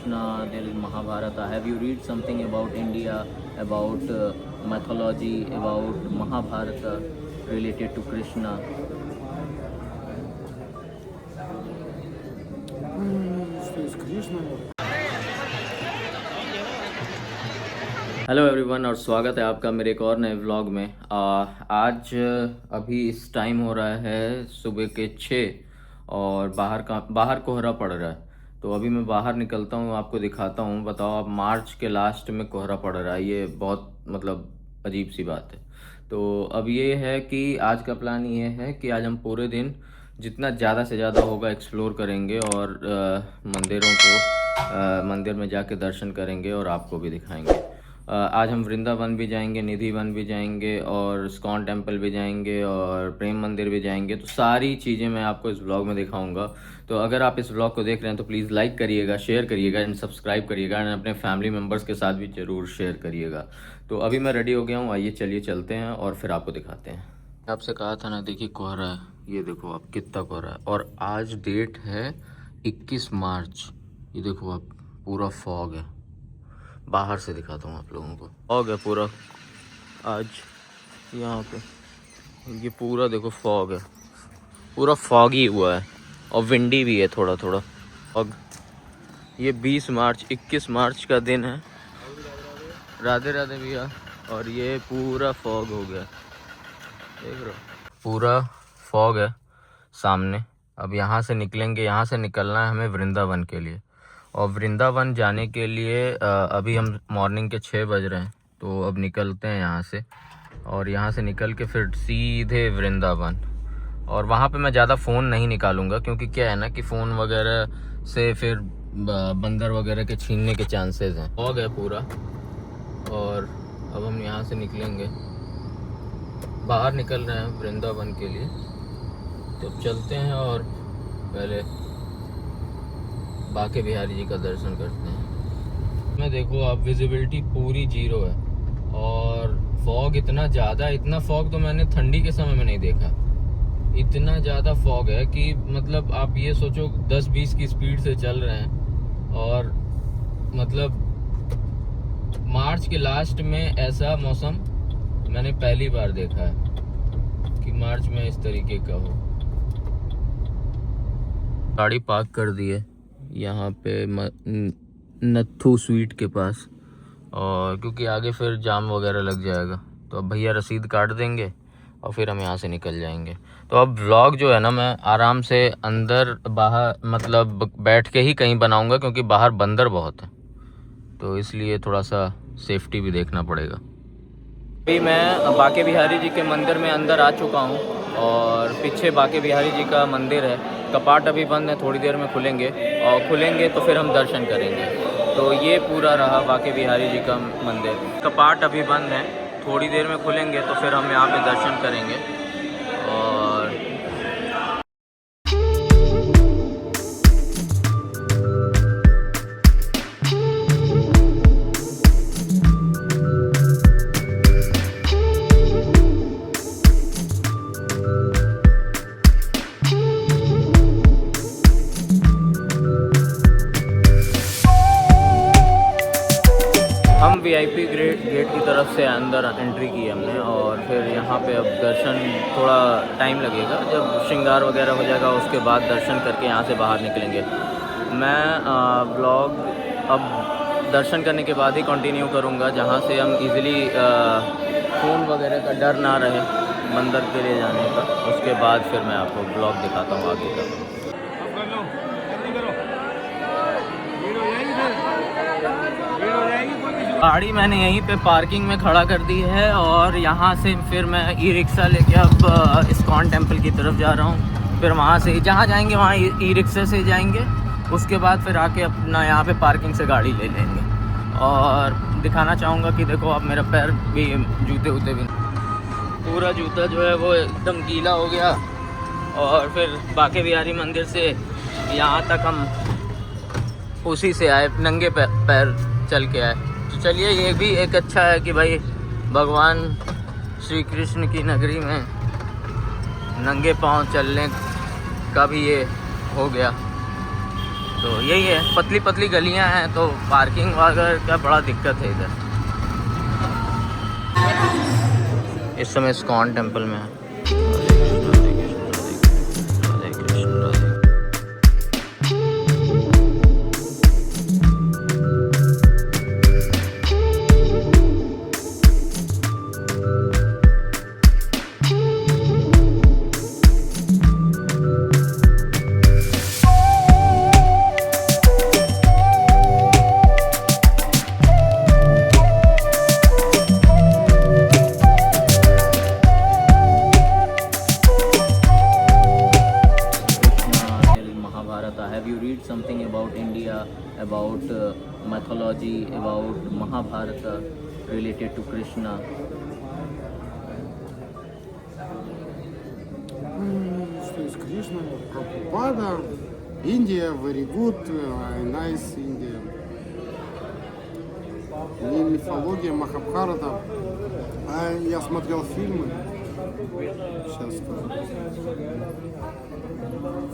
Krishna, there is Mahabharata. Have you read something about India, about mythology, about Mahabharata related to Krishna? Hello everyone और स्वागत है आपका मेरे एक और नए व्लॉग में। आज अभी इस टाइम हो रहा है सुबह के 6 और बाहर कोहरा पड़ रहा है। तो अभी मैं बाहर निकलता हूँ, आपको दिखाता हूँ। बताओ, आप मार्च के लास्ट में कोहरा पड़ रहा है, ये बहुत मतलब अजीब सी बात है। तो अब ये है कि आज का प्लान ये है कि आज हम पूरे दिन जितना ज़्यादा से ज़्यादा होगा एक्सप्लोर करेंगे और मंदिर में जाके दर्शन करेंगे और आपको भी दिखाएंगे। आज हम वृंदावन भी जाएंगे, निधि वन भी जाएंगे और इस्कॉन टेम्पल भी जाएंगे और प्रेम मंदिर भी जाएंगे। तो सारी चीज़ें मैं आपको इस व्लॉग में दिखाऊंगा। तो अगर आप इस व्लॉग को देख रहे हैं तो प्लीज़ लाइक करिएगा, शेयर करिएगा एंड सब्सक्राइब करिएगा एंड अपने फैमिली मेम्बर्स के साथ भी ज़रूर शेयर करिएगा। तो अभी मैं रेडी हो गया हूँ, आइए चलिए चलते हैं और फिर आपको दिखाते हैं। आपसे कहा था ना, देखिए कोहरा है, ये देखो आप कितना कोहरा है। और आज डेट है 21 मार्च। ये देखो आप, पूरा फॉग है। बाहर से दिखाता हूँ आप लोगों को, फॉग है पूरा आज यहाँ पे। ये पूरा देखो फॉग है, पूरा फॉगी हुआ है और विंडी भी है थोड़ा थोड़ा। और ये 21 मार्च का दिन है। राधे राधे भैया। और ये पूरा फॉग हो गया, देख रहे हो, पूरा फॉग है सामने। अब यहाँ से निकलेंगे, यहाँ से निकलना है हमें वृंदावन के लिए। और वृंदावन जाने के लिए अभी हम मॉर्निंग के 6 बज रहे हैं, तो अब निकलते हैं यहाँ से। और यहाँ से निकल के फिर सीधे वृंदावन। और वहाँ पे मैं ज़्यादा फ़ोन नहीं निकालूंगा, क्योंकि क्या है ना कि फ़ोन वगैरह से फिर बंदर वगैरह के छीनने के चांसेस हैं। हो गया पूरा। और अब हम यहाँ से निकलेंगे, बाहर निकल रहे हैं वृंदावन के लिए। तो चलते हैं और पहले बाके बिहारी जी का दर्शन करते हैं। मैं देखो आप, विजिबिलिटी पूरी 0 है और फॉग इतना ज़्यादा, इतना फॉग तो मैंने ठंडी के समय में नहीं देखा। इतना ज़्यादा फॉग है कि मतलब आप ये सोचो 10-20 की स्पीड से चल रहे हैं। और मतलब मार्च के लास्ट में ऐसा मौसम मैंने पहली बार देखा है कि मार्च में इस तरीके का हो। गाड़ी पार्क कर दी है यहाँ पे नथू स्वीट के पास, और क्योंकि आगे फिर जाम वगैरह लग जाएगा। तो अब भैया रसीद काट देंगे और फिर हम यहाँ से निकल जाएंगे। तो अब व्लॉग जो है ना, मैं आराम से अंदर बाहर मतलब बैठ के ही कहीं बनाऊंगा, क्योंकि बाहर बंदर बहुत है, तो इसलिए थोड़ा सा सेफ्टी भी देखना पड़ेगा। अभी मैं बाके बिहारी जी के मंदिर में अंदर आ चुका हूँ और पीछे बाके बिहारी जी का मंदिर है। कपाट अभी बंद है, थोड़ी देर में खुलेंगे और खुलेंगे तो फिर हम दर्शन करेंगे। तो ये पूरा रहा बाके बिहारी जी का मंदिर। कपाट अभी बंद है, थोड़ी देर में खुलेंगे तो फिर हम यहाँ पे दर्शन करेंगे। और हम वीआईपी गेट की तरफ से अंदर एंट्री की हमने। और फिर यहाँ पे अब दर्शन, थोड़ा टाइम लगेगा, जब श्रृंगार वगैरह हो जाएगा उसके बाद दर्शन करके यहाँ से बाहर निकलेंगे। मैं ब्लॉग अब दर्शन करने के बाद ही कंटिन्यू करूँगा, जहाँ से हम इजीली फ़ोन वगैरह का डर ना रहे मंदिर के लिए जाने का। उसके बाद फिर मैं आपको ब्लॉग दिखाता हूँ आगे का। गाड़ी मैंने यहीं पे पार्किंग में खड़ा कर दी है और यहाँ से फिर मैं ई रिक्शा लेके अब इस्कॉन टेम्पल की तरफ जा रहा हूँ। फिर वहाँ से जहाँ जाएंगे वहाँ ई रिक्शा से जाएंगे, उसके बाद फिर आके अपना यहाँ पे पार्किंग से गाड़ी ले लेंगे। और दिखाना चाहूँगा कि देखो अब मेरा पैर भी, जूते वूते भी, पूरा जूता जो है वो एकदम गीला हो गया। और फिर बाके बिहारी मंदिर से यहाँ तक हम उसी से आए, नंगे पैर चल के आए। तो चलिए, ये भी एक अच्छा है कि भाई भगवान श्री कृष्ण की नगरी में नंगे पांव चलने का भी ये हो गया। तो यही है, पतली पतली गलियां हैं तो पार्किंग वगैरह का बड़ा दिक्कत है इधर। इस समय इस्कॉन टेम्पल में है। Radhe Krishna Radhe. Have you read something about India, about mythology, about Mahabharata related to Krishna? Что из Кришна? Прабхупада. Индия, very good, nice India. Мифология, Махабхарата. Я смотрел фильмы. Сейчас скажу.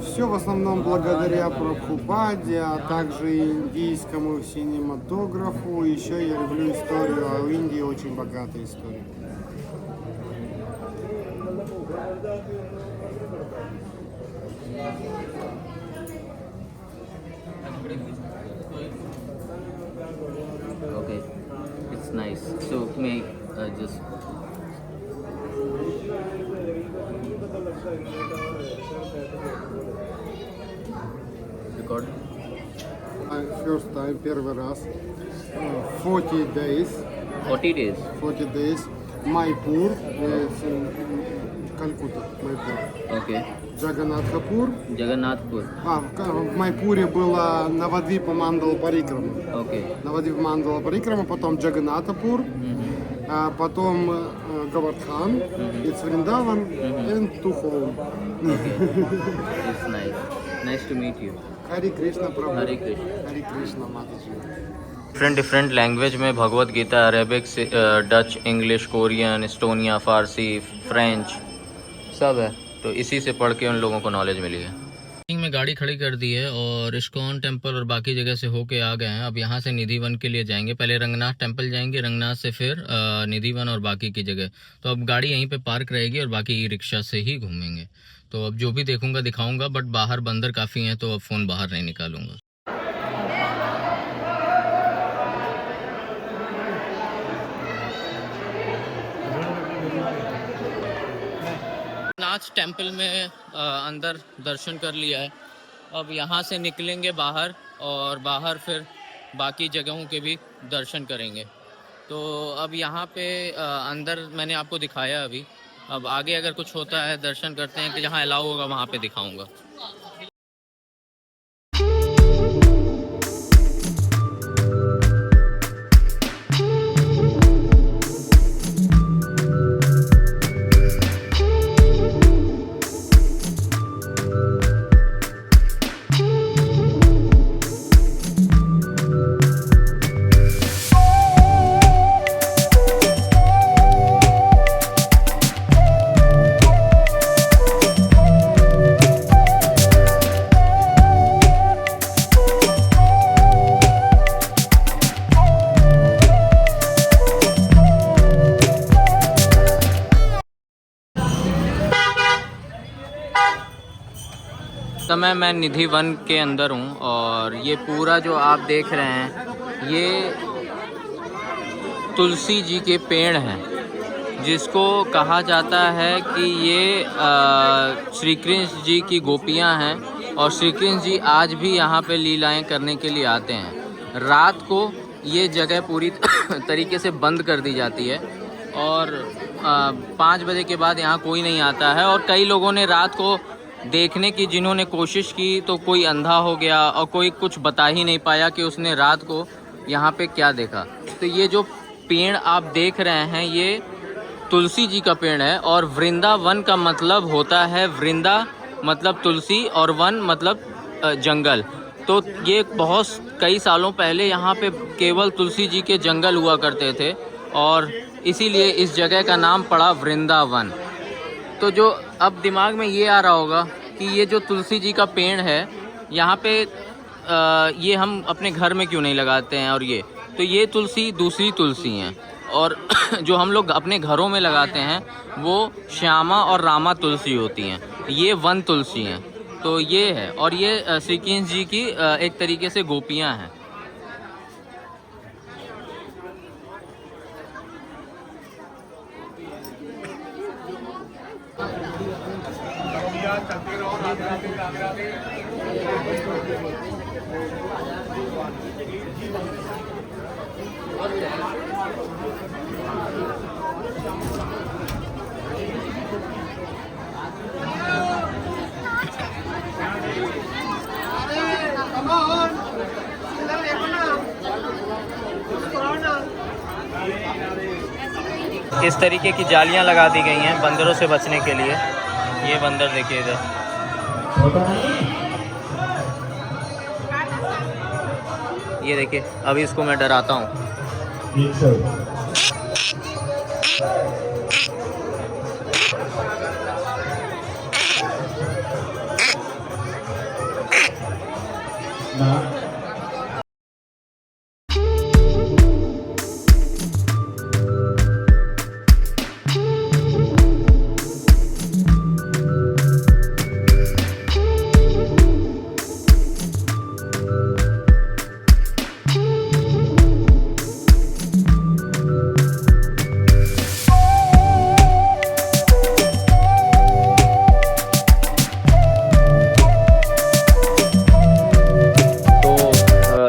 Все в основном благодаря Прабхупаде, а также индийскому кинематографу. Еще я люблю историю, а в Индии очень богатая история. Okay, it's nice. So may just record. First time, первый раз. 40 days. 40 days. 40 days. Майпур, Калькутта, Майпур. Okay. Джаганатхапур. Jagannathpur. В Майпуре было Навадвипа Мандала Парикрама. Okay. Навадвипа Мандала Парикрама, потом Джаганатхапур, потом Гавардхан, it's Vrindavan, and to home. Okay. It's nice. Nice to meet you. Хари Кришна Прабhu. Hare Krishna. Хари Кришна माताजी. Different language में Bhagavad Gita, Arabic, Dutch, English, Korean, Estonia, Farsi, French सब है। तो इसी से पढ़ के उन लोगों को नॉलेज मिली है। में गाड़ी खड़ी कर दी है और इस्कॉन टेम्पल और बाकी जगह से होके आ गए हैं। अब यहाँ से निधि वन के लिए जाएंगे। पहले रंगनाथ टेम्पल जाएंगे, रंगनाथ से फिर निधि वन और बाकी की जगह। तो अब गाड़ी यहीं पे पार्क रहेगी और बाकी ई रिक्शा से ही घूमेंगे। तो अब जो भी देखूंगा दिखाऊंगा, बट बाहर बंदर काफ़ी हैं तो अब फ़ोन बाहर नहीं निकालूंगा। नाथ टेम्पल में अंदर दर्शन कर लिया है। अब यहाँ से निकलेंगे बाहर और बाहर फिर बाकी जगहों के भी दर्शन करेंगे। तो अब यहाँ पे अंदर मैंने आपको दिखाया अभी। अब आगे अगर कुछ होता है दर्शन करते हैं कि जहाँ अलाउ होगा वहाँ पे दिखाऊंगा। समय मैं निधि वन के अंदर हूँ और ये पूरा जो आप देख रहे हैं ये तुलसी जी के पेड़ हैं, जिसको कहा जाता है कि ये श्री कृष्ण जी की गोपियाँ हैं और श्री कृष्ण जी आज भी यहाँ पे लीलाएं करने के लिए आते हैं। रात को ये जगह पूरी तरीके से बंद कर दी जाती है और 5 बजे के बाद यहाँ कोई नहीं आता है। और कई लोगों ने रात को देखने की जिन्होंने कोशिश की तो कोई अंधा हो गया और कोई कुछ बता ही नहीं पाया कि उसने रात को यहाँ पे क्या देखा। तो ये जो पेड़ आप देख रहे हैं ये तुलसी जी का पेड़ है और वृंदावन का मतलब होता है, वृंदा मतलब तुलसी और वन मतलब जंगल। तो ये बहुत कई सालों पहले यहाँ पे केवल तुलसी जी के जंगल हुआ करते थे और इसीलिए इस जगह का नाम पड़ा वृंदावन। तो जो अब दिमाग में ये आ रहा होगा कि ये जो तुलसी जी का पेड़ है यहाँ पे ये हम अपने घर में क्यों नहीं लगाते हैं, और ये तो ये तुलसी दूसरी तुलसी हैं, और जो हम लोग अपने घरों में लगाते हैं वो श्यामा और रामा तुलसी होती हैं, ये वन तुलसी हैं। तो ये है, और ये श्रीकृष्ण जी की एक तरीके से गोपियां हैं। इस तरीके की जालियां लगा दी गई हैं बंदरों से बचने के लिए। ये बंदर देखिए इधर, ये देखिए, अभी इसको मैं डराता हूँ।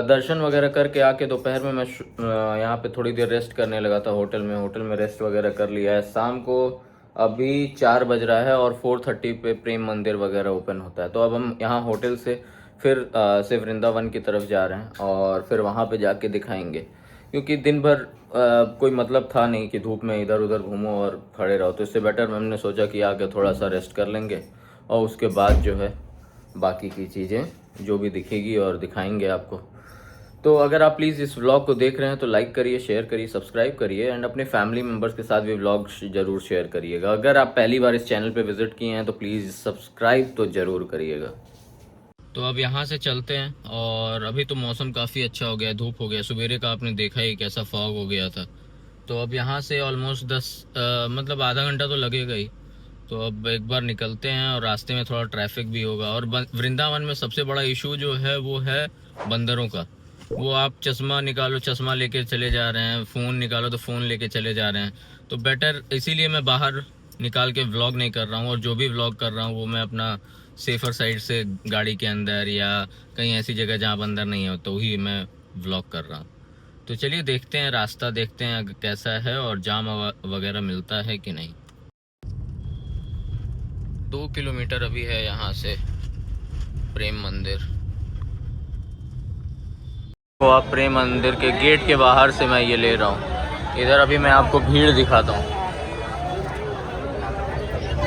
दर्शन वगैरह करके आके दोपहर में मैं यहाँ पे थोड़ी देर रेस्ट करने लगा था होटल में रेस्ट वगैरह कर लिया है। शाम को अभी 4 बज रहा है और 4:30 पे प्रेम मंदिर वगैरह ओपन होता है। तो अब हम यहाँ होटल से फिर से वृंदावन की तरफ जा रहे हैं और फिर वहाँ पे जाके दिखाएंगे, क्योंकि दिन भर कोई मतलब था नहीं कि धूप में इधर उधर घूमो और खड़े रहो। तो इससे बेटर हमने सोचा कि आके थोड़ा सा रेस्ट कर लेंगे और उसके बाद जो है बाकी की चीज़ें जो भी दिखेगी और दिखाएंगे आपको। तो अगर आप प्लीज़ इस व्लॉग को देख रहे हैं तो लाइक करिए, शेयर करिए, सब्सक्राइब करिए एंड अपने फैमिली मेम्बर्स के साथ भी व्लॉग ज़रूर शेयर करिएगा। अगर आप पहली बार इस चैनल पे विज़िट किए हैं तो प्लीज़ सब्सक्राइब तो ज़रूर करिएगा। तो अब यहाँ से चलते हैं, और अभी तो मौसम काफ़ी अच्छा हो गया, धूप हो गया। सवेरे का आपने देखा ही कैसा फॉग हो गया था। तो अब यहाँ से ऑलमोस्ट 10 मतलब आधा घंटा तो लगेगा ही। तो अब एक बार निकलते हैं, और रास्ते में थोड़ा ट्रैफिक भी होगा। और वृंदावन में सबसे बड़ा इशू जो है वो है बंदरों का। वो आप चश्मा निकालो, चश्मा लेके चले जा रहे हैं, फ़ोन निकालो तो फ़ोन लेके चले जा रहे हैं। तो बेटर, इसीलिए मैं बाहर निकाल के व्लॉग नहीं कर रहा हूँ, और जो भी व्लॉग कर रहा हूँ वो मैं अपना सेफ़र साइड से गाड़ी के अंदर या कहीं ऐसी जगह जहाँ बंदर नहीं हो तो ही मैं व्लॉग कर रहा हूँ। तो चलिए देखते हैं, रास्ता देखते हैं कैसा है और जाम वगैरह मिलता है कि नहीं। 2 किलोमीटर अभी है यहाँ से प्रेम मंदिर। तो आप प्रेम मंदिर के गेट के बाहर से मैं ये ले रहा हूँ। इधर अभी मैं आपको भीड़ दिखाता हूँ।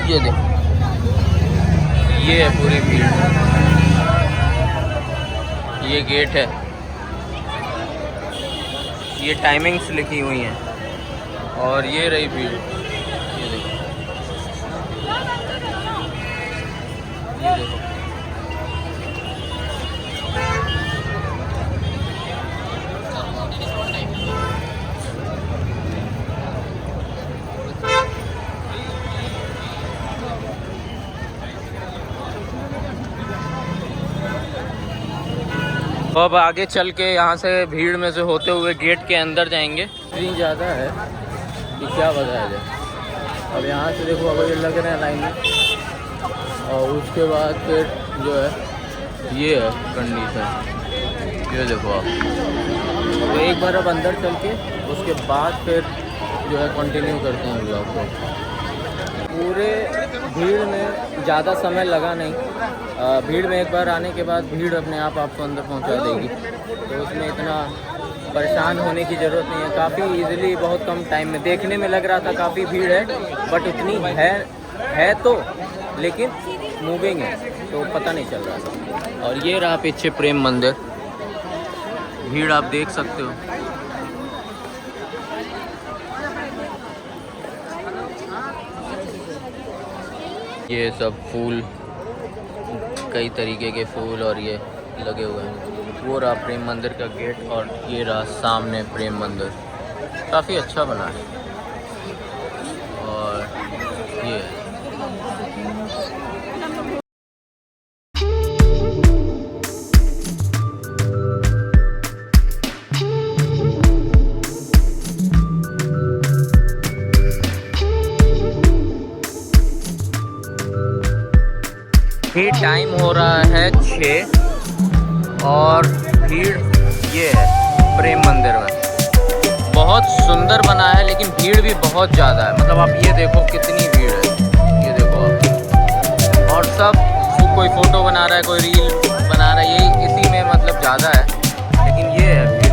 ये देखो, ये है पूरी भीड़। ये गेट है, ये टाइमिंग्स लिखी हुई हैं, और ये रही भीड़। ये देखो, ये देखो। तो अब आगे चल के यहाँ से भीड़ में से होते हुए गेट के अंदर जाएंगे। इतनी ज़्यादा है कि क्या बताया जाए। अब यहाँ से देखो, अब ये लग रहे हैं लाइन में, और उसके बाद फिर जो है ये है कंडीशन। ये देखो आप, तो एक बार अब अंदर चल के उसके बाद फिर जो है कंटिन्यू करते हैं व्लॉग को। पूरे भीड़ में ज़्यादा समय लगा नहीं। भीड़ में एक बार आने के बाद भीड़ अपने आप आपको अंदर पहुंचा देगी, तो उसमें इतना परेशान होने की ज़रूरत नहीं है। काफ़ी इजीली बहुत कम टाइम में, देखने में लग रहा था काफ़ी भीड़ है, बट उतनी है तो, लेकिन मूविंग है तो पता नहीं चल रहा था। और ये रहा पीछे प्रेम मंदिर, भीड़ आप देख सकते हो। ये सब फूल, कई तरीके के फूल, और ये लगे हुए हैं। वो रहा प्रेम मंदिर का गेट और ये रहा सामने प्रेम मंदिर, काफ़ी अच्छा बना है। और ये है। अभी टाइम हो रहा है 6 और भीड़ ये है प्रेम मंदिर में। बहुत सुंदर बना है लेकिन भीड़ भी बहुत ज़्यादा है। मतलब आप ये देखो कितनी भीड़ है, ये देखो आप। और सब कोई फ़ोटो बना रहा है, कोई रील बना रहा है, यही इसी में मतलब ज़्यादा है। लेकिन ये है भीड़।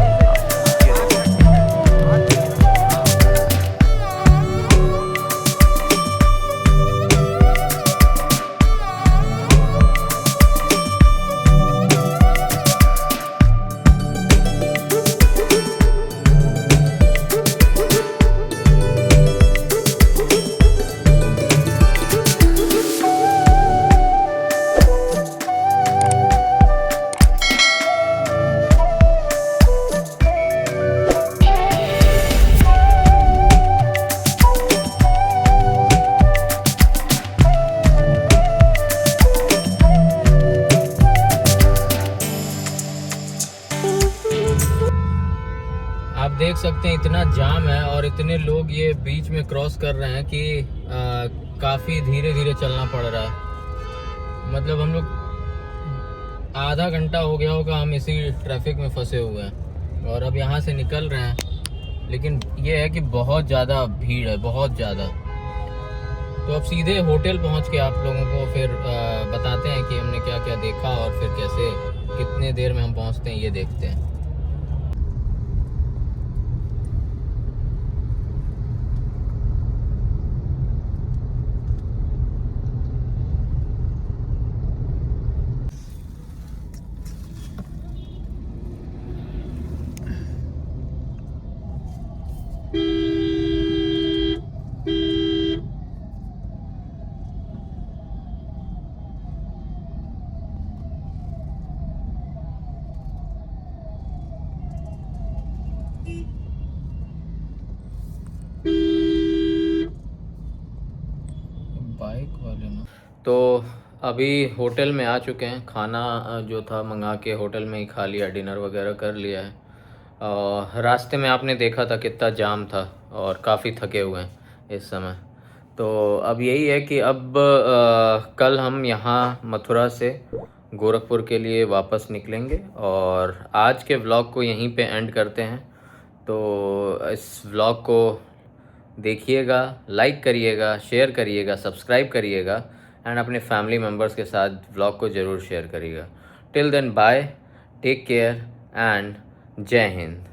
आप देख सकते हैं इतना जाम है और इतने लोग ये बीच में क्रॉस कर रहे हैं कि काफ़ी धीरे धीरे चलना पड़ रहा है। मतलब हम लोग आधा घंटा हो गया होगा हम इसी ट्रैफिक में फंसे हुए हैं और अब यहाँ से निकल रहे हैं। लेकिन ये है कि बहुत ज़्यादा भीड़ है, बहुत ज़्यादा। तो अब सीधे होटल पहुँच के आप लोगों को फिर बताते हैं कि हमने क्या क्या देखा और फिर कैसे कितने देर में हम पहुँचते हैं, ये देखते हैं। बाइक वाले ना। तो अभी होटल में आ चुके हैं। खाना जो था मंगा के होटल में ही खा लिया, डिनर वगैरह कर लिया है। रास्ते में आपने देखा था कितना जाम था और काफ़ी थके हुए हैं इस समय। तो अब यही है कि अब कल हम यहाँ मथुरा से गोरखपुर के लिए वापस निकलेंगे और आज के व्लॉग को यहीं पे एंड करते हैं। तो इस व्लॉग को देखिएगा, लाइक करिएगा, शेयर करिएगा, सब्सक्राइब करिएगा एंड अपने फैमिली मेम्बर्स के साथ व्लॉग को ज़रूर शेयर करिएगा। Till then bye, take care and जय हिंद।